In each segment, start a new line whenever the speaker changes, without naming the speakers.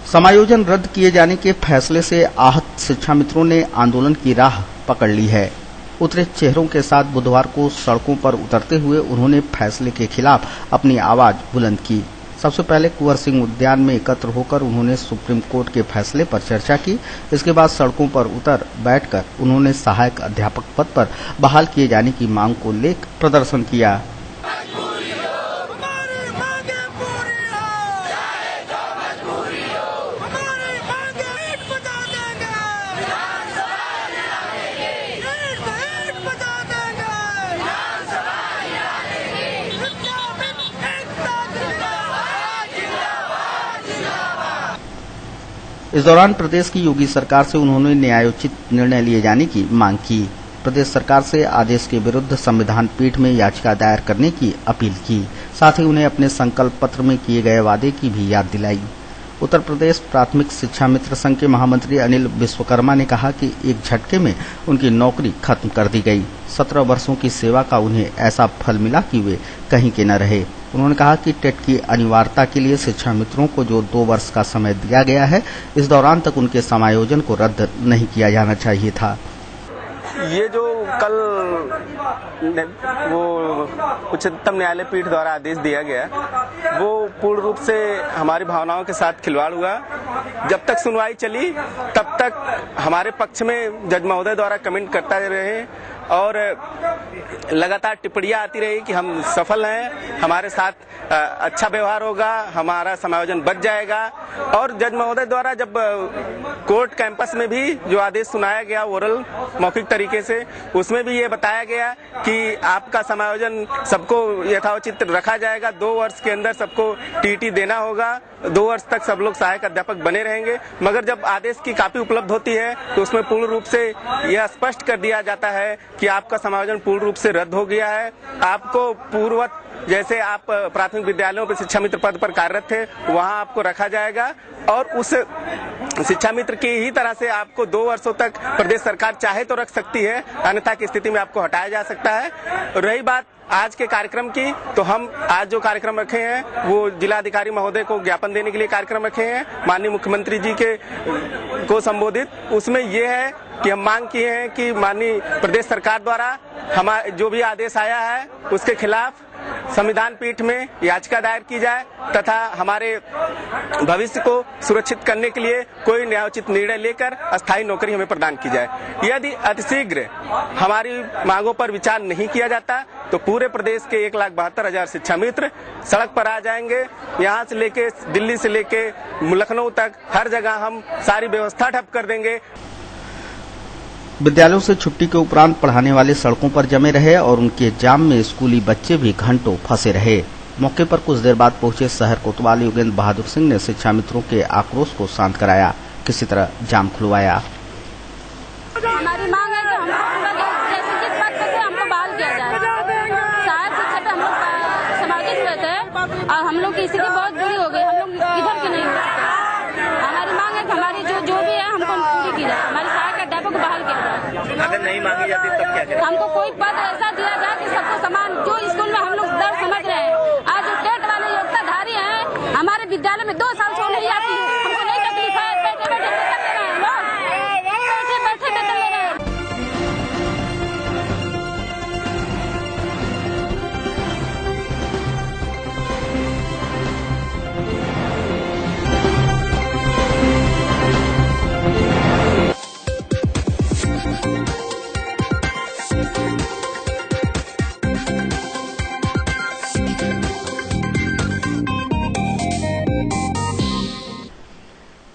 समायोजन रद्द किए जाने के फैसले से आहत शिक्षा मित्रों ने आंदोलन की राह पकड़ ली है। उतरे चेहरों के साथ बुधवार को सड़कों पर उतरते हुए उन्होंने फैसले के खिलाफ अपनी आवाज बुलंद की। सबसे पहले कुंवर सिंह उद्यान में एकत्र होकर उन्होंने सुप्रीम कोर्ट के फैसले पर चर्चा की। इसके बाद सड़कों पर बैठकर उन्होंने सहायक अध्यापक पद पर बहाल किए जाने की मांग को लेकर प्रदर्शन किया। इस दौरान प्रदेश की योगी सरकार से उन्होंने न्यायोचित निर्णय लिए जाने की मांग की। प्रदेश सरकार से आदेश के विरुद्ध संविधान पीठ में याचिका दायर करने की अपील की। साथ ही उन्हें अपने संकल्प पत्र में किए गए वादे की भी याद दिलाई। उत्तर प्रदेश प्राथमिक शिक्षा मित्र संघ के महामंत्री अनिल विश्वकर्मा ने कहा कि एक झटके में उनकी नौकरी खत्म कर दी गई। 17 वर्षों की सेवा का उन्हें ऐसा फल मिला कि वे कहीं के न रहे। उन्होंने कहा कि टेट की अनिवार्यता के लिए शिक्षा मित्रों को जो 2 वर्ष का समय दिया गया है, इस दौरान तक उनके समायोजन को रद्द नहीं किया जाना चाहिए था।
ये जो कल वो उच्चतम न्यायालय पीठ द्वारा आदेश दिया गया, वो पूर्ण रूप से हमारी भावनाओं के साथ खिलवाड़ हुआ। जब तक सुनवाई चली तब तक हमारे पक्ष में जज महोदय द्वारा कमेंट करता रहे और लगातार टिप्पणियां आती रही कि हम सफल हैं, हमारे साथ अच्छा व्यवहार होगा, हमारा समायोजन बच जाएगा। और जज महोदय द्वारा जब कोर्ट कैंपस में भी जो आदेश सुनाया गया ओरल मौखिक तरीके से, उसमें भी ये बताया गया कि आपका समायोजन सबको यथाउचित रखा जाएगा। 2 वर्ष के अंदर सबको टीटी देना होगा, 2 वर्ष तक सब लोग सहायक अध्यापक बने रहेंगे। मगर जब आदेश की कॉपी उपलब्ध होती है तो उसमें पूर्ण रूप से यह स्पष्ट कर दिया जाता है कि आपका समायोजन पूर्ण रूप से रद्द हो गया है। आपको पूर्ववत जैसे आप प्राथमिक विद्यालयों पर शिक्षा मित्र पद पर कार्यरत थे, वहां आपको रखा जाएगा और उस शिक्षा मित्र की ही तरह से आपको 2 वर्षों तक प्रदेश सरकार चाहे तो रख सकती है, अन्यथा की स्थिति में आपको हटाया जा सकता है। रही बात आज के कार्यक्रम की, तो हम आज जो कार्यक्रम रखे हैं वो जिलाधिकारी महोदय को ज्ञापन देने के लिए कार्यक्रम रखे हैं, माननीय मुख्यमंत्री जी को संबोधित। उसमें ये है कि हम मांग किए हैं कि माननीय प्रदेश सरकार द्वारा हमारे जो भी आदेश आया है उसके खिलाफ संविधान पीठ में याचिका दायर की जाए तथा हमारे भविष्य को सुरक्षित करने के लिए कोई न्यायोचित निर्णय लेकर अस्थायी नौकरी हमें प्रदान की जाए। यदि अतिशीघ्र हमारी मांगों पर विचार नहीं किया जाता तो पूरे प्रदेश के 1,72,000 शिक्षा मित्र सड़क पर आ जाएंगे। यहाँ से लेके दिल्ली से लेके लखनऊ तक हर जगह हम सारी व्यवस्था ठप कर देंगे।
विद्यालयों से छुट्टी के उपरांत पढ़ाने वाले सड़कों पर जमे रहे और उनके जाम में स्कूली बच्चे भी घंटों फंसे रहे। मौके पर कुछ देर बाद पहुंचे शहर कोतवाल योगेंद्र बहादुर सिंह ने शिक्षा मित्रों के आक्रोश को शांत कराया, किसी तरह जाम खुलवाया।
हमारी मांग है कि हमको पद से हमको बहाल किया जाए। सहायक शिक्षक हम लोग समाजिक रहते हैं और हम लोग की स्थिति बहुत बुरी हो गई, हम लोग इधर के नहीं हो सकते। हमारी मांग है कि हमारी जो भी है हमको पूरी की जाए, हमारे सहायक अध्यापक को बहाल किया जाए।
अगर नहीं मांगी जाती तब क्या करें?
हमको कोई पद ऐसा दिया जाए कि सबको समान, जो स्कूल में हम लोग दर समझ रहे हैं। आज जो टेट वाले योग्यताधारी हैं हमारे विद्यालय में 2 साल से नहीं आती है, हमको नहीं तकलीफ है, बैठे बैठे वेतन ले रहे हैं लोग, बैठे बैठे वेतन ले रहे हैं।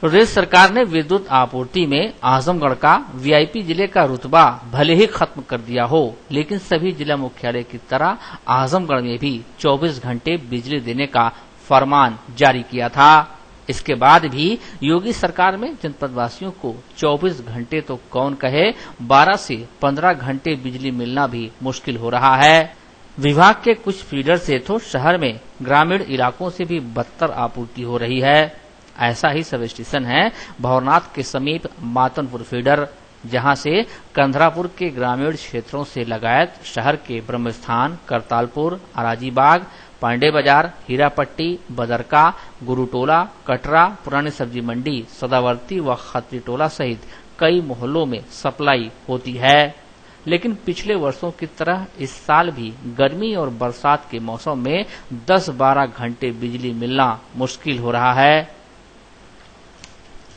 प्रदेश सरकार ने विद्युत आपूर्ति में आजमगढ़ का वीआईपी जिले का रुतबा भले ही खत्म कर दिया हो, लेकिन सभी जिला मुख्यालय की तरह आजमगढ़ में भी 24 घंटे बिजली देने का फरमान जारी किया था। इसके बाद भी योगी सरकार में जनपद वासियों को 24 घंटे तो कौन कहे, 12 से 15 घंटे बिजली मिलना भी मुश्किल हो रहा है। विभाग के कुछ फीडर से तो शहर में ग्रामीण इलाकों से भी बदतर आपूर्ति हो रही है। ऐसा ही सब स्टेशन है भवरनाथ के समीप मातनपुर फीडर, जहां से कंधरापुर के ग्रामीण क्षेत्रों से लगायत शहर के ब्रह्मस्थान, करतालपुर, अराजीबाग, पांडे बाजार, हीरापट्टी, बदरका, गुरुटोला, कटरा, पुरानी सब्जी मंडी, सदावर्ती व खत्री टोला सहित कई मोहल्लों में सप्लाई होती है। लेकिन पिछले वर्षों की तरह इस साल भी गर्मी और बरसात के मौसम में 10-12 घंटे बिजली मिलना मुश्किल हो रहा है।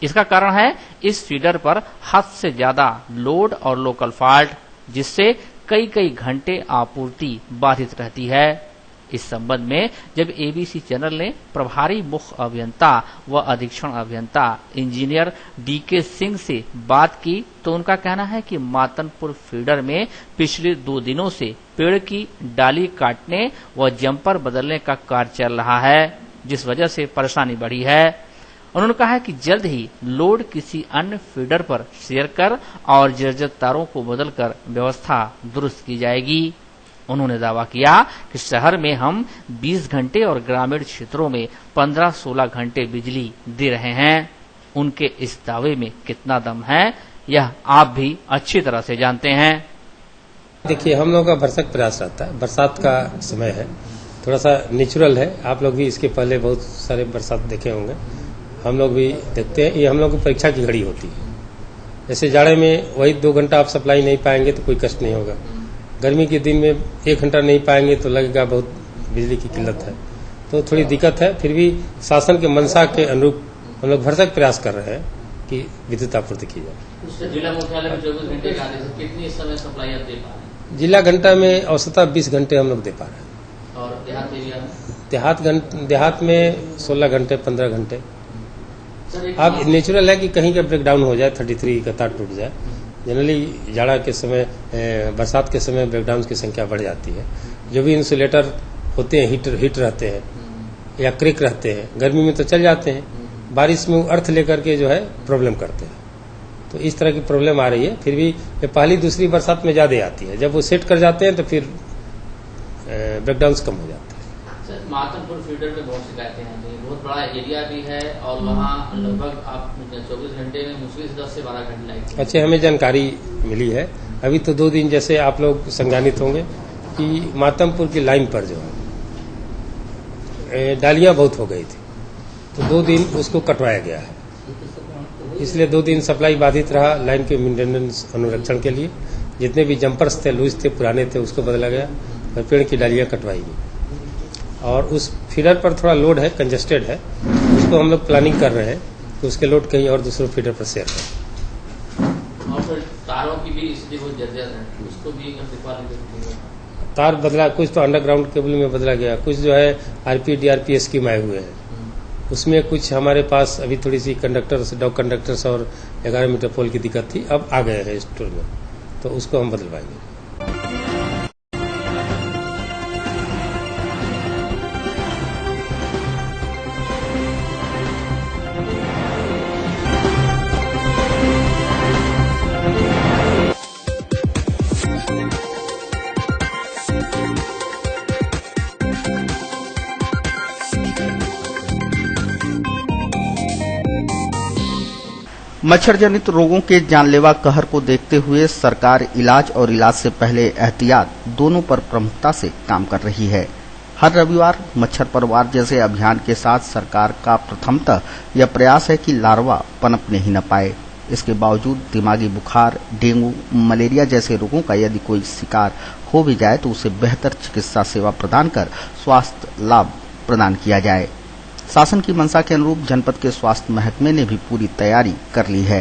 इसका कारण है इस फीडर पर हद से ज्यादा लोड और लोकल फॉल्ट, जिससे कई घंटे आपूर्ति बाधित रहती है। इस संबंध में जब एबीसी चैनल ने प्रभारी मुख्य अभियंता व अधीक्षण अभियंता इंजीनियर डीके सिंह से बात की तो उनका कहना है कि मातनपुर फीडर में पिछले 2 दिनों से पेड़ की डाली काटने व जंपर बदलने का कार्य चल रहा है, जिस वजह से परेशानी बढ़ी है। उन्होंने कहा कि जल्द ही लोड किसी अन्य फीडर पर शेयर कर और जर्जर तारों को बदलकर व्यवस्था दुरुस्त की जाएगी। उन्होंने दावा किया कि शहर में हम 20 घंटे और ग्रामीण क्षेत्रों में 15-16 घंटे बिजली दे रहे हैं। उनके इस दावे में कितना दम है यह आप भी अच्छी तरह से जानते हैं।
देखिए, हम लोगों का भरसक प्रयास रहता है। बरसात का समय है, थोड़ा सा नेचुरल है। आप लोग भी इसके पहले बहुत सारे बरसात देखे होंगे, हम लोग भी देखते हैं। ये हम लोग की परीक्षा की घड़ी होती है। जैसे जाड़े में वही 2 घंटा आप सप्लाई नहीं पाएंगे तो कोई कष्ट नहीं होगा। गर्मी के दिन में 1 घंटा नहीं पाएंगे तो लगेगा बहुत बिजली की किल्लत है, तो थोड़ी दिक्कत है। फिर भी शासन के मंशा के अनुरूप हम लोग भरसक प्रयास कर रहे हैं कि विद्युत आपूर्ति की जाए।
जिला मुख्यालय में 24 घंटे का आदेश है, कितनी समय सप्लाई आप दे पा रहे हैं?
जिला घंटा में औसतः 20 घंटे हम लोग दे पा रहे हैं।
और देहात एरिया में?
देहात में 16 घंटे 15 घंटे। अब नेचुरल है कि कहीं का ब्रेकडाउन हो जाए, 33 का तार टूट जाए। जनरली जाड़ा के समय, बरसात के समय ब्रेकडाउन की संख्या बढ़ जाती है। जो भी इंसुलेटर होते हैं, हीट रहते हैं या क्रेक रहते हैं, गर्मी में तो चल जाते हैं, बारिश में अर्थ लेकर के जो है प्रॉब्लम करते हैं। तो इस तरह की प्रॉब्लम आ रही है। फिर भी ये पहली दूसरी बरसात में ज्यादा आती है। जब वो सेट कर जाते हैं तो फिर ब्रेकडाउन कम हो जाते हैं।
मातनपुर फीडर में बहुत शिकायतें आती हैं, बहुत बड़ा एरिया भी है और वहाँ लगभग आप 24 घंटे में मुश्किल से 10 से 12 घंटे लाइट।
अच्छा, हमें जानकारी मिली है अभी तो 2 दिन जैसे आप लोग संज्ञानित होंगे कि मातमपुर की लाइन पर जो है डालियां बहुत हो गई थी, तो 2 दिन उसको कटवाया गया है। इसलिए 2 दिन सप्लाई बाधित रहा। लाइन के मेंटेनेंस अनुरक्षण के लिए जितने भी जंपर्स थे, लूज थे, पुराने थे, उसको बदला गया और पेड़ की डालियां कटवाई गई। और उस फीडर पर थोड़ा लोड है, कंजेस्टेड है, उसको हम लोग प्लानिंग कर रहे हैं कि उसके लोड कहीं और दूसरे फीडर पर शेयर करें।
और फिर तारों की भी स्थिति बहुत जर्जर है, उसको भी
तार बदला, कुछ तो अंडरग्राउंड केबल में बदला गया, कुछ जो है आरपी डीआरपी स्कीम आए हुए हैं। उसमें कुछ हमारे पास अभी थोड़ी सी कंडक्टर्स, डॉग कंडक्टर्स और 11 मीटर पोल की दिक्कत थी, अब आ गए हैं स्टोर में, तो उसको हम बदलवाएंगे।
मच्छर जनित रोगों के जानलेवा कहर को देखते हुए सरकार इलाज और इलाज से पहले एहतियात दोनों पर प्रमुखता से काम कर रही है। हर रविवार मच्छर परवार जैसे अभियान के साथ सरकार का प्रथमतः यह प्रयास है कि लार्वा पनपने ही न पाए। इसके बावजूद दिमागी बुखार, डेंगू, मलेरिया जैसे रोगों का यदि कोई शिकार हो भी जाए तो उसे बेहतर चिकित्सा सेवा प्रदान कर स्वास्थ्य लाभ प्रदान किया जाए। शासन की मंशा के अनुरूप जनपद के स्वास्थ्य महकमे ने भी पूरी तैयारी कर ली है।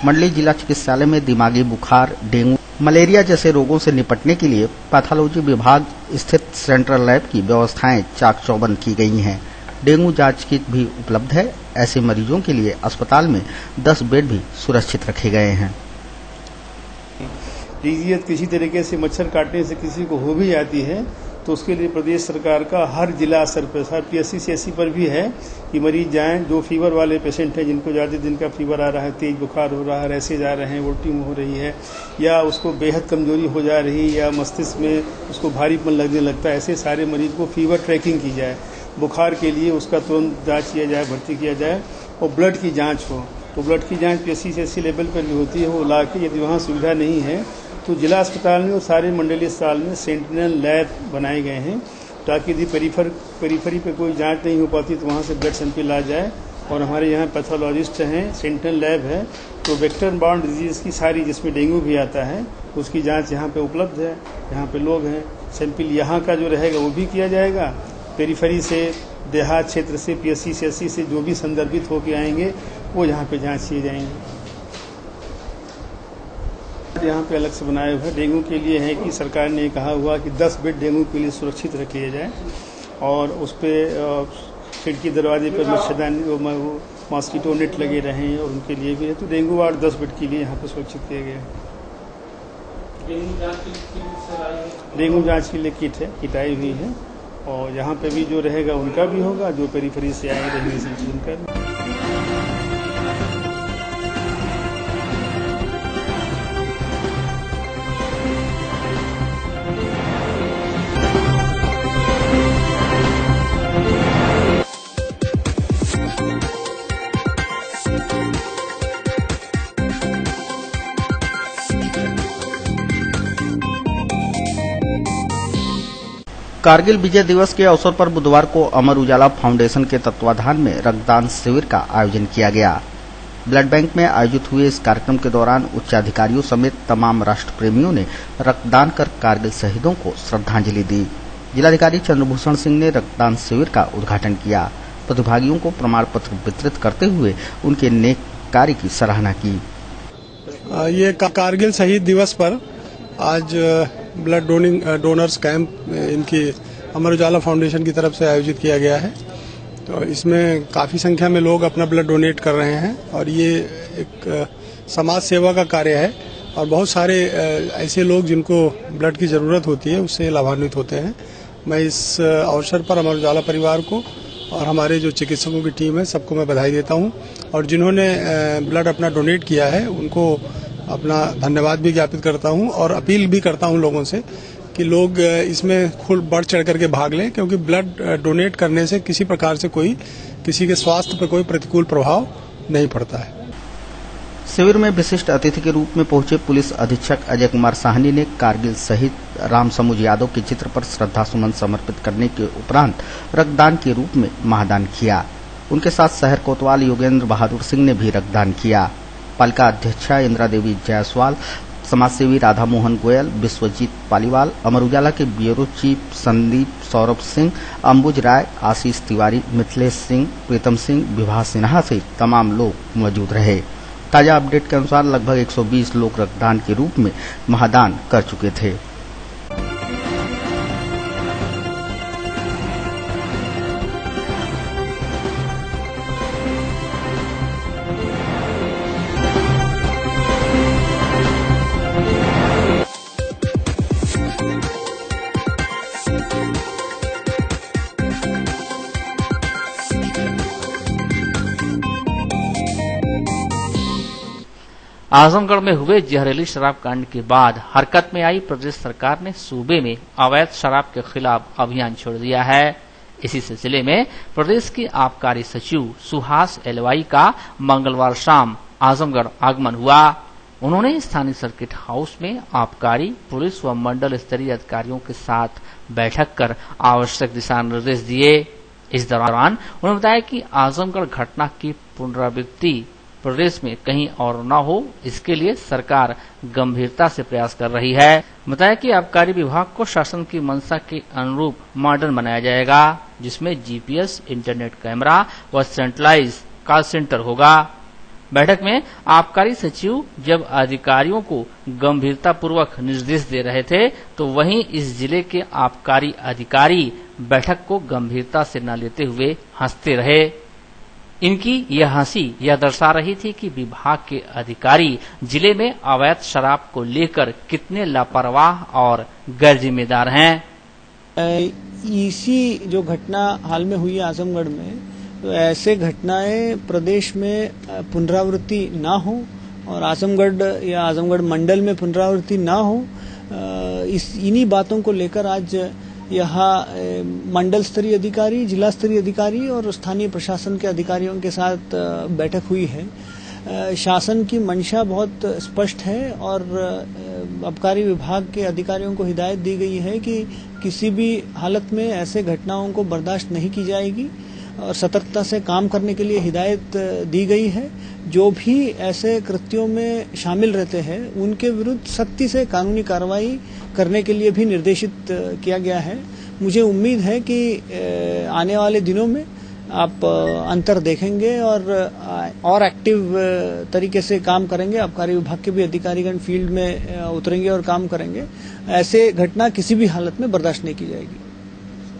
मंडली जिला चिकित्सालय में दिमागी बुखार, डेंगू, मलेरिया जैसे रोगों से निपटने के लिए पैथोलॉजी विभाग स्थित सेंट्रल लैब की व्यवस्थाएं चाक चौबंद की गई हैं। डेंगू जांच किट भी उपलब्ध है। ऐसे मरीजों के लिए अस्पताल में 10 बेड भी सुरक्षित रखे गए हैं।
किसी तरीके से मच्छर काटने से किसी को हो भी जाती है तो उसके लिए प्रदेश सरकार का हर जिला स्तर पर, हर PSC CSC पर भी है कि मरीज जाएं। जो फीवर वाले पेशेंट हैं, जिनको ज़्यादा दिन का फीवर आ रहा है, तेज बुखार हो रहा है, रैसेज आ रहे हैं, उल्टी हो रही है, या उसको बेहद कमजोरी हो जा रही है, या मस्तिष्क में उसको भारीपन लगने लगता है, ऐसे सारे मरीज को फीवर ट्रैकिंग की जाए। बुखार के लिए उसका तुरंत जाँच किया जाए, भर्ती किया जाए। और ब्लड की जाँच हो तो ब्लड की जाँच PSC CSC लेवल पर भी होती है। वो ला के, यदि वहाँ सुविधा नहीं है तो जिला अस्पताल में और सारे मंडलीय अस्पताल में सेंटिनल लैब बनाए गए हैं। ताकि यदि पेरीफरी पे कोई जांच नहीं हो पाती तो वहाँ से ब्लड सैंपल आ जाए। और हमारे यहाँ पैथोलॉजिस्ट हैं, सेंट्रल लैब है, तो वेक्टर बाउंड डिजीज की सारी, जिसमें डेंगू भी आता है, उसकी जांच यहाँ पे उपलब्ध है। यहाँ पे लोग हैं, सैंपल यहाँ का जो रहेगा वो भी किया जाएगा। पेरीफरी से, देहात क्षेत्र से, PSC CSC से जो भी संदर्भित होके आएंगे वो यहाँ पे जांच किए जाएंगे। यहाँ पे अलग से बनाया हुआ है डेंगू के लिए है कि सरकार ने कहा हुआ कि 10 बेड डेंगू के लिए सुरक्षित रख लिए जाए और उस पर खिड़की दरवाजे पर मच्छरदानी, मॉस्किटो नेट लगे रहें और उनके लिए भी है। तो डेंगू वार्ड 10 बेड के लिए यहाँ पे सुरक्षित किया गया है। डेंगू जांच के लिए किट आई हुई है और यहाँ पे भी जो रहेगा उनका भी होगा, जो पेरीफरी से आए रहेंगे उनका भी।
कारगिल विजय दिवस के अवसर पर बुधवार को अमर उजाला फाउंडेशन के तत्वाधान में रक्तदान शिविर का आयोजन किया गया। ब्लड बैंक में आयोजित हुए इस कार्यक्रम के दौरान उच्चाधिकारियों समेत तमाम राष्ट्र प्रेमियों ने रक्तदान कर कारगिल शहीदों को श्रद्धांजलि दी। जिलाधिकारी चंद्रभूषण सिंह ने रक्तदान शिविर का उद्घाटन किया। प्रतिभागियों को प्रमाण पत्र वितरित करते हुए उनके नेक कार्य की सराहना की।
ये कारगिल शहीद दिवस पर आज ब्लड डोनर्स कैंप इनकी अमर उजाला फाउंडेशन की तरफ से आयोजित किया गया है। तो इसमें काफ़ी संख्या में लोग अपना ब्लड डोनेट कर रहे हैं और ये एक समाज सेवा का कार्य है और बहुत सारे ऐसे लोग जिनको ब्लड की ज़रूरत होती है उससे लाभान्वित होते हैं। मैं इस अवसर पर अमर उजाला परिवार को और हमारे जो चिकित्सकों की टीम है सबको मैं बधाई देता हूँ और जिन्होंने ब्लड अपना डोनेट किया है उनको अपना धन्यवाद भी ज्ञापित करता हूं और अपील भी करता हूं लोगों से कि लोग इसमें खुद बढ़ चढ़ करके भाग लें, क्योंकि ब्लड डोनेट करने से किसी प्रकार से किसी के स्वास्थ्य पर कोई प्रतिकूल प्रभाव नहीं पड़ता है।
शिविर में विशिष्ट अतिथि के रूप में पहुंचे पुलिस अधीक्षक अजय कुमार साहनी ने कारगिल शहीद राम समूज यादव के चित्र पर श्रद्धासुमन समर्पित करने के उपरांत रक्तदान के रूप में महादान किया। उनके साथ शहर कोतवाल योगेंद्र बहादुर सिंह ने भी रक्तदान किया। पालिका अध्यक्षा इंदिरा देवी जायसवाल, समाजसेवी राधा मोहन गोयल, विश्वजीत पालीवाल, अमर उजाला के ब्यूरो चीफ संदीप सौरभ सिंह, अंबुज राय, आशीष तिवारी, मिथिलेश सिंह, प्रीतम सिंह, विभा सिन्हा से तमाम लोग मौजूद रहे। ताजा अपडेट के अनुसार लगभग 120 लोग रक्तदान के रूप में महादान कर चुके थे।
आजमगढ़ में हुए जहरीली शराब कांड के बाद हरकत में आई प्रदेश सरकार ने सूबे में अवैध शराब के खिलाफ अभियान छोड़ दिया है। इसी सिलसिले में प्रदेश के आबकारी सचिव सुहास एलवाई का मंगलवार शाम आजमगढ़ आगमन हुआ। उन्होंने स्थानीय सर्किट हाउस में आबकारी, पुलिस व मंडल स्तरीय अधिकारियों के साथ बैठक कर आवश्यक दिशा निर्देश दिए। इस दौरान उन्होंने बताया कि आजमगढ़ घटना की पुनरावृत्ति प्रदेश में कहीं और न हो, इसके लिए सरकार गंभीरता से प्रयास कर रही है। बताया कि आबकारी विभाग को शासन की मंशा के अनुरूप मॉडर्न बनाया जाएगा, जिसमें जीपीएस, इंटरनेट कैमरा व सेंट्रलाइज कॉल सेंटर होगा। बैठक में आबकारी सचिव जब अधिकारियों को गंभीरता पूर्वक निर्देश दे रहे थे, तो वहीं इस जिले के आबकारी अधिकारी बैठक को गंभीरता से न लेते हुए हंसते रहे। इनकी यह हंसी यह दर्शा रही थी कि विभाग के अधिकारी जिले में अवैध शराब को लेकर कितने लापरवाह और गैर जिम्मेदार हैं।
इसी जो घटना हाल में हुई आजमगढ़ में, तो ऐसे घटनाएं प्रदेश में पुनरावृत्ति ना हो और आजमगढ़ या आजमगढ़ मंडल में पुनरावृत्ति ना हो, इन्हीं बातों को लेकर आज यहाँ मंडल स्तरीय अधिकारी, जिला स्तरीय अधिकारी और स्थानीय प्रशासन के अधिकारियों के साथ बैठक हुई है। शासन की मंशा बहुत स्पष्ट है और आबकारी विभाग के अधिकारियों को हिदायत दी गई है कि किसी भी हालत में ऐसे घटनाओं को बर्दाश्त नहीं की जाएगी और सतर्कता से काम करने के लिए हिदायत दी गई है। जो भी ऐसे कृत्यों में शामिल रहते हैं उनके विरुद्ध सख्ती से कानूनी कार्रवाई करने के लिए भी निर्देशित किया गया है। मुझे उम्मीद है कि आने वाले दिनों में आप अंतर देखेंगे और एक्टिव तरीके से काम करेंगे। आबकारी विभाग के भी अधिकारीगण फील्ड में उतरेंगे और काम करेंगे। ऐसे घटना किसी भी हालत में बर्दाश्त नहीं की जाएगी।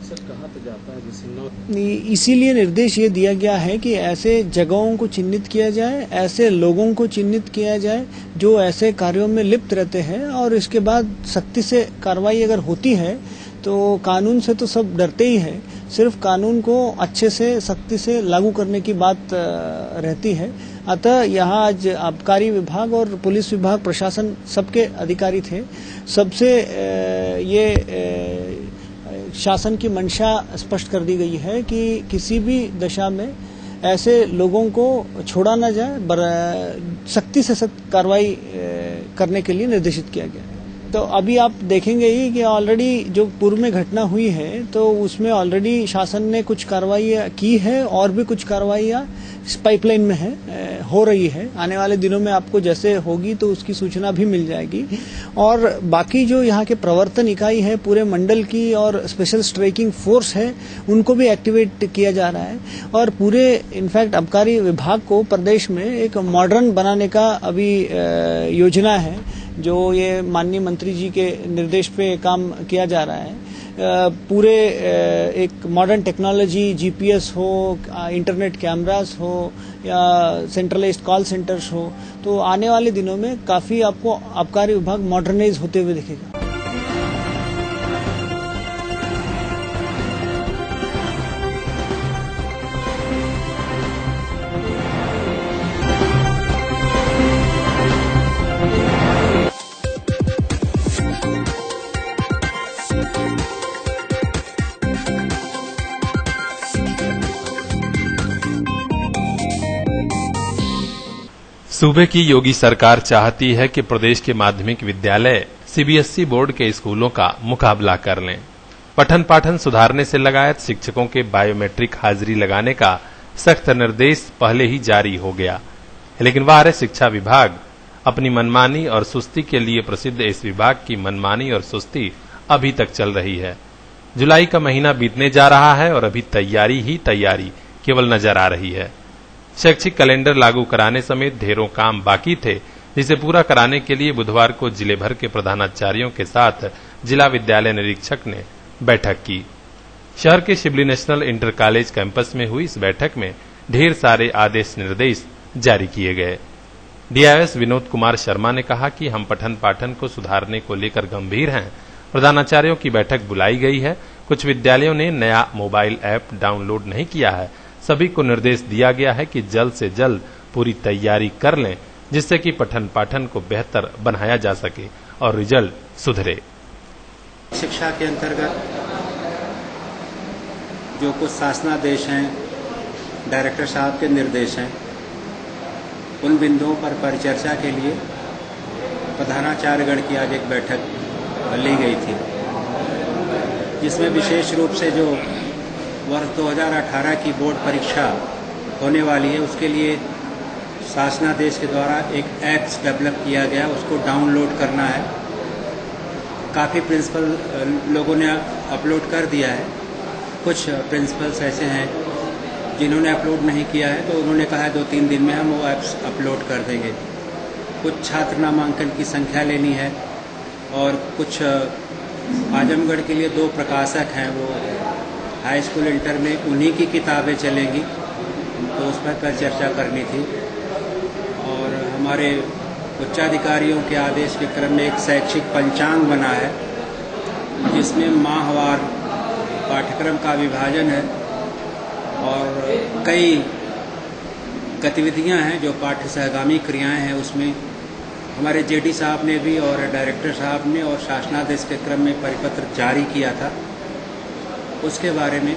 सर कहाँ तक जाता है जैसे
इसीलिए निर्देश ये दिया गया है कि ऐसे जगहों को चिन्हित किया जाए, ऐसे लोगों को चिन्हित किया जाए जो ऐसे कार्यों में लिप्त रहते हैं और इसके बाद सख्ती से कार्रवाई अगर होती है तो कानून से तो सब डरते ही हैं, सिर्फ कानून को अच्छे से सख्ती से लागू करने की बात रहती है। अतः यहाँ आज आबकारी विभाग और पुलिस विभाग प्रशासन सबके अधिकारी थे। सबसे ये शासन की मंशा स्पष्ट कर दी गई है कि किसी भी दशा में ऐसे लोगों को छोड़ा न जाए, सख्ती से सख्त कार्रवाई करने के लिए निर्देशित किया गया है। तो अभी आप देखेंगे ही कि ऑलरेडी जो पूर्व में घटना हुई है तो उसमें ऑलरेडी शासन ने कुछ कार्रवाई की है और भी कुछ कार्रवाइयाँ पाइपलाइन में है, हो रही है। आने वाले दिनों में आपको जैसे होगी तो उसकी सूचना भी मिल जाएगी। और बाकी जो यहाँ के प्रवर्तन इकाई है पूरे मंडल की और स्पेशल स्ट्राइकिंग फोर्स है उनको भी एक्टिवेट किया जा रहा है। और पूरे इनफैक्ट आबकारी विभाग को प्रदेश में एक मॉडर्न बनाने का अभी योजना है, जो ये माननीय मंत्री जी के निर्देश पे काम किया जा रहा है। पूरे एक मॉडर्न टेक्नोलॉजी, जीपीएस हो, इंटरनेट कैमरास हो या सेंट्रलाइज्ड कॉल सेंटर्स हो, तो आने वाले दिनों में काफी आपको आबकारी विभाग मॉडर्नाइज होते हुए दिखेगा।
सूबे की योगी सरकार चाहती है कि प्रदेश के माध्यमिक विद्यालय सीबीएसई बोर्ड के स्कूलों का मुकाबला कर लें। पठन पाठन सुधारने से लगायत शिक्षकों के बायोमेट्रिक हाजिरी लगाने का सख्त निर्देश पहले ही जारी हो गया, लेकिन बाहर शिक्षा विभाग अपनी मनमानी और सुस्ती के लिए प्रसिद्ध इस विभाग की मनमानी और सुस्ती अभी तक चल रही है। जुलाई का महीना बीतने जा रहा है और अभी तैयारी ही तैयारी केवल नजर आ रही है। शैक्षिक कैलेंडर लागू कराने समेत ढेरों काम बाकी थे, जिसे पूरा कराने के लिए बुधवार को जिले भर के प्रधानाचार्यों के साथ जिला विद्यालय निरीक्षक ने बैठक की। शहर के Shibli national inter college campus में हुई इस बैठक में ढेर सारे आदेश निर्देश जारी किए गए। डीआईएस विनोद कुमार शर्मा ने कहा कि हम पठन पाठन को सुधारने को लेकर गंभीर हैं। प्रधानाचार्यों की बैठक बुलाई गई है। कुछ विद्यालयों ने नया मोबाइल ऐप डाउनलोड नहीं किया है। सभी को निर्देश दिया गया है कि जल्द से जल्द पूरी तैयारी कर लें, जिससे कि पठन पाठन को बेहतर बनाया जा सके और रिजल्ट सुधरे।
शिक्षा के अंतर्गत जो कुछ शासनादेश हैं, डायरेक्टर साहब के निर्देश हैं, उन बिंदुओं पर परिचर्चा के लिए प्रधानाचार्यगण की आज एक बैठक ली गई थी, जिसमें विशेष रूप से जो वर्ष 2018 की बोर्ड परीक्षा होने वाली है उसके लिए शासनादेश के द्वारा एक ऐप्स डेवलप किया गया, उसको डाउनलोड करना है। काफ़ी प्रिंसिपल लोगों ने अपलोड कर दिया है। कुछ प्रिंसिपल्स ऐसे हैं जिन्होंने अपलोड नहीं किया है, तो उन्होंने कहा है 2-3 दिन में हम वो ऐप्स अपलोड कर देंगे। कुछ छात्र नामांकन की संख्या लेनी है और कुछ आजमगढ़ के लिए 2 प्रकाशक हैं, वो हाई स्कूल इंटर में उन्हीं की किताबें चलेंगी, तो उस पर चर्चा करनी थी। और हमारे उच्चाधिकारियों के आदेश के क्रम में एक शैक्षिक पंचांग बना है, जिसमें माहवार पाठ्यक्रम का विभाजन है और कई गतिविधियां हैं जो पाठ्य सहगामी क्रियाएं हैं। उसमें हमारे जेडी साहब ने भी और डायरेक्टर साहब ने और शासनादेश के क्रम में परिपत्र जारी किया था। उसके बारे में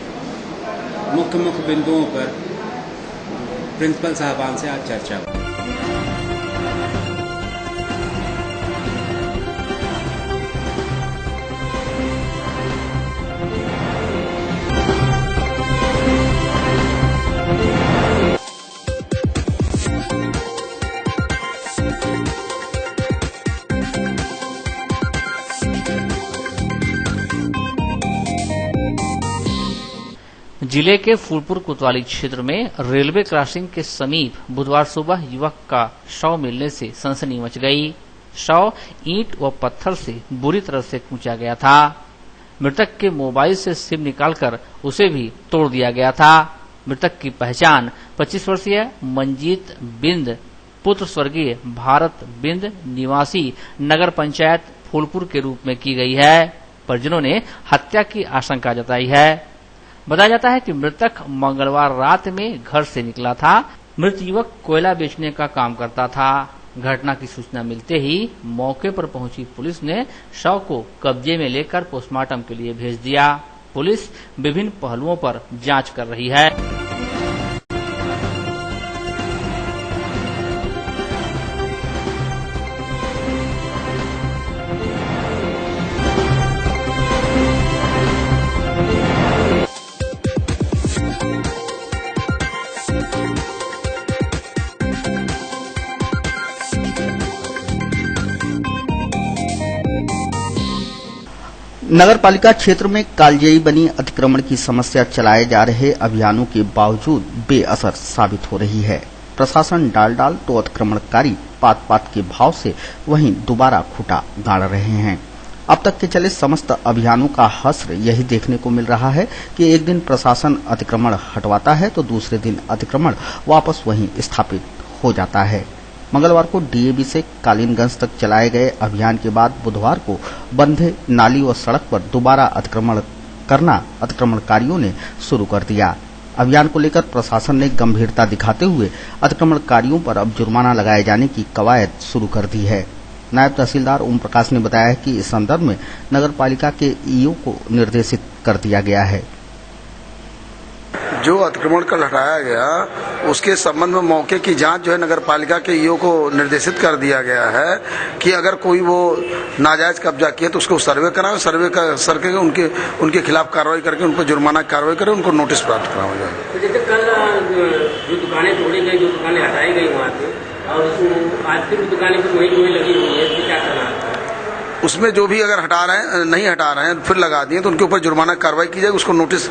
मुख्य बिंदुओं पर प्रिंसिपल साहबान से आज चर्चा हुई।
जिले के फूलपुर कोतवाली क्षेत्र में रेलवे क्रॉसिंग के समीप बुधवार सुबह युवक का शव मिलने से सनसनी मच गई। शव ईंट व पत्थर से बुरी तरह से कूचा गया था। मृतक के मोबाइल से सिम निकालकर उसे भी तोड़ दिया गया था। मृतक की पहचान 25 वर्षीय मंजीत बिंद पुत्र स्वर्गीय भारत बिंद निवासी नगर पंचायत फूलपुर के रूप में की गई है। परिजनों ने हत्या की आशंका जताई है। बताया जाता है कि मृतक मंगलवार रात में घर से निकला था। मृत युवक कोयला बेचने का काम करता था। घटना की सूचना मिलते ही मौके पर पहुंची पुलिस ने शव को कब्जे में लेकर पोस्टमार्टम के लिए भेज दिया। पुलिस विभिन्न पहलुओं पर जांच कर रही है।
नगर पालिका क्षेत्र में कालजयी बनी अतिक्रमण की समस्या चलाए जा रहे अभियानों के बावजूद बेअसर साबित हो रही है। प्रशासन डाल तो अतिक्रमणकारी पात के भाव से वहीं दोबारा खूंटा गाड़ रहे हैं। अब तक के चले समस्त अभियानों का हश्र यही देखने को मिल रहा है कि एक दिन प्रशासन अतिक्रमण हटवाता है तो दूसरे दिन अतिक्रमण वापस वहीं स्थापित हो जाता है। मंगलवार को डीएवी से कालीनगंज तक चलाए गए अभियान के बाद बुधवार को बंधे नाली व सड़क पर दोबारा अतिक्रमण करना अतिक्रमणकारियों ने शुरू कर दिया। अभियान को लेकर प्रशासन ने गंभीरता दिखाते हुए अतिक्रमणकारियों पर अब जुर्माना लगाए जाने की कवायद शुरू कर दी है। नायब तहसीलदार ओम प्रकाश ने बताया कि इस संदर्भ में नगर पालिका के ईओ को निर्देशित कर दिया गया है।
जो अतिक्रमण कल हटाया गया उसके संबंध में मौके की जांच जो है नगर पालिका के ईओ को निर्देशित कर दिया गया है कि अगर कोई वो नाजायज कब्जा किए तो उसको सर्वे कराएं, सर्वे करके उनके खिलाफ कार्रवाई करके उन पर जुर्माना कार्रवाई करें, उनको नोटिस प्राप्त कराया जाए।
तो जैसे कल जो दुकानें तोड़ी गई, जो दुकानें हटाई गई वहाँ से, और आज फिर दुकानें वही लगी हुई है, क्या करना है?
उसमें जो भी अगर नहीं हटा रहे हैं फिर लगा दिए तो उनके ऊपर जुर्माना कार्रवाई की जाएगी। उसको नोटिस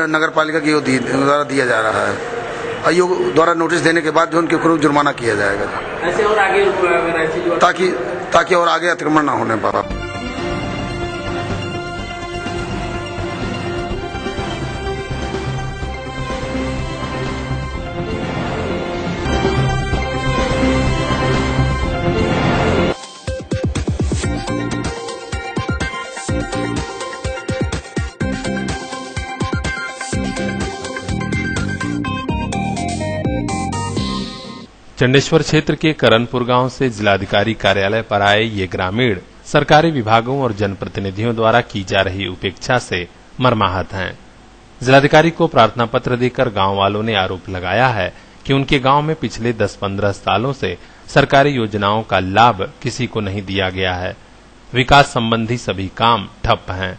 नगर पालिका की द्वारा दिया जा रहा है। आयोग द्वारा नोटिस देने के बाद जो उनके ऊपर जुर्माना किया जाएगा
ऐसे और आगे
ताकि और आगे अतिक्रमण न होने पाए।
चंडेश्वर क्षेत्र के करनपुर गांव से जिलाधिकारी कार्यालय पर आए ये ग्रामीण सरकारी विभागों और जनप्रतिनिधियों द्वारा की जा रही उपेक्षा से मर्माहत हैं। जिलाधिकारी को प्रार्थना पत्र देकर गांव वालों ने आरोप लगाया है कि उनके गांव में पिछले 10-15 सालों से सरकारी योजनाओं का लाभ किसी को नहीं दिया गया है। विकास संबंधी सभी काम ठप हैं।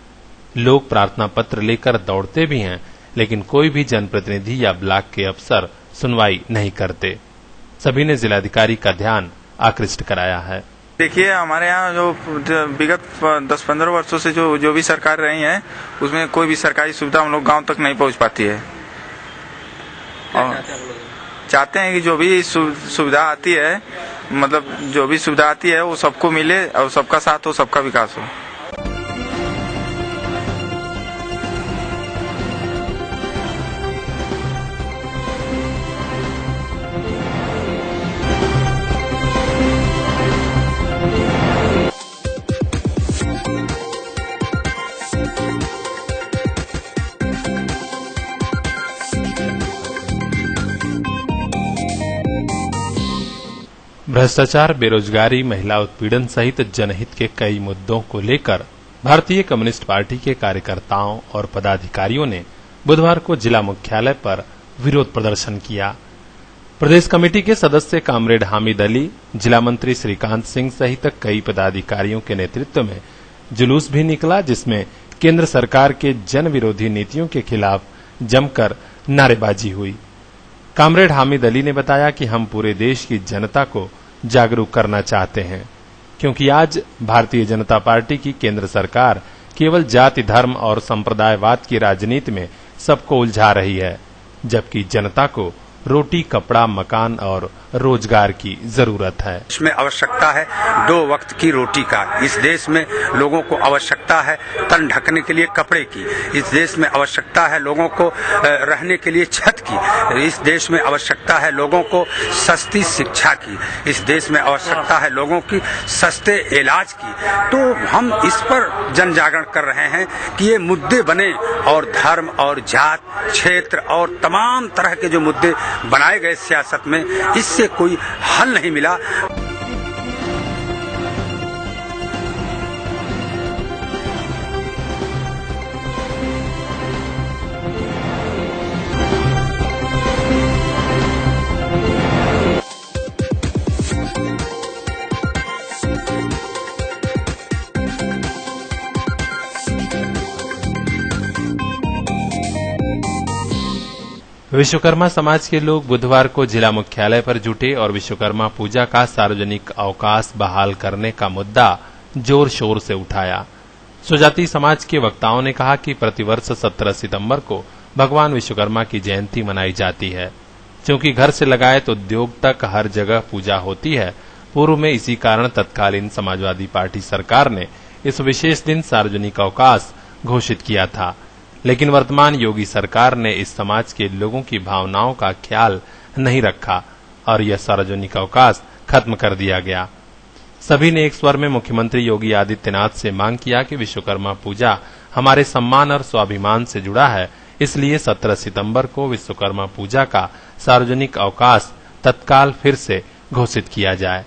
लोग प्रार्थना पत्र लेकर दौड़ते भी हैं, लेकिन कोई भी जनप्रतिनिधि या ब्लॉक के अफसर सुनवाई नहीं करते। सभी ने जिलाधिकारी का ध्यान आकृष्ट कराया है।
देखिए, हमारे यहाँ जो विगत 10-15 वर्षों से जो भी सरकार रही है उसमें कोई भी सरकारी सुविधा हम लोग गांव तक नहीं पहुंच पाती है। और चाहते हैं कि जो भी सुविधा आती है, मतलब जो भी सुविधा आती है वो सबको मिले और सबका साथ हो, सबका विकास हो।
भ्रष्टाचार, बेरोजगारी, महिला उत्पीड़न सहित जनहित के कई मुद्दों को लेकर भारतीय कम्युनिस्ट पार्टी के कार्यकर्ताओं और पदाधिकारियों ने बुधवार को जिला मुख्यालय पर विरोध प्रदर्शन किया। प्रदेश कमेटी के सदस्य कामरेड हामिद अली, जिला मंत्री श्रीकांत सिंह सहित कई पदाधिकारियों के नेतृत्व में जुलूस भी निकला, जिसमें केंद्र सरकार के जन विरोधी नीतियों के खिलाफ जमकर नारेबाजी हुई। कामरेड हामिद अली ने बताया कि हम पूरे देश की जनता को जागरूक करना चाहते हैं, क्योंकि आज भारतीय जनता पार्टी की केंद्र सरकार केवल जाति, धर्म और संप्रदायवाद की राजनीति में सबको उलझा रही है, जबकि जनता को रोटी, कपड़ा, मकान और रोजगार की जरूरत है।
इसमें आवश्यकता है 2 वक्त की रोटी का। इस देश में लोगों को आवश्यकता है तन ढकने के लिए कपड़े की। इस देश में आवश्यकता है लोगों को रहने के लिए छत की। इस देश में आवश्यकता है लोगों को सस्ती शिक्षा की। इस देश में आवश्यकता है लोगों की सस्ते इलाज की। तो हम इस पर जन जागरण कर रहे हैं कि ये मुद्दे बने और धर्म और जात, क्षेत्र और तमाम तरह के जो मुद्दे बनाए गए सियासत में, इससे कोई हल नहीं मिला।
विश्वकर्मा समाज के लोग बुधवार को जिला मुख्यालय पर जुटे और विश्वकर्मा पूजा का सार्वजनिक अवकाश बहाल करने का मुद्दा जोर शोर से उठाया। स्वजाति समाज के वक्ताओं ने कहा कि प्रतिवर्ष 17 सितंबर को भगवान विश्वकर्मा की जयंती मनाई जाती है। क्योंकि घर से लगाए उद्योग तक हर जगह पूजा होती है, पूर्व में इसी कारण तत्कालीन समाजवादी पार्टी सरकार ने इस विशेष दिन सार्वजनिक अवकाश घोषित किया था। लेकिन वर्तमान योगी सरकार ने इस समाज के लोगों की भावनाओं का ख्याल नहीं रखा और यह सार्वजनिक अवकाश खत्म कर दिया गया। सभी ने एक स्वर में मुख्यमंत्री योगी आदित्यनाथ से मांग किया कि विश्वकर्मा पूजा हमारे सम्मान और स्वाभिमान से जुड़ा है, इसलिए 17 सितंबर को विश्वकर्मा पूजा का सार्वजनिक अवकाश तत्काल फिर से घोषित किया जाए।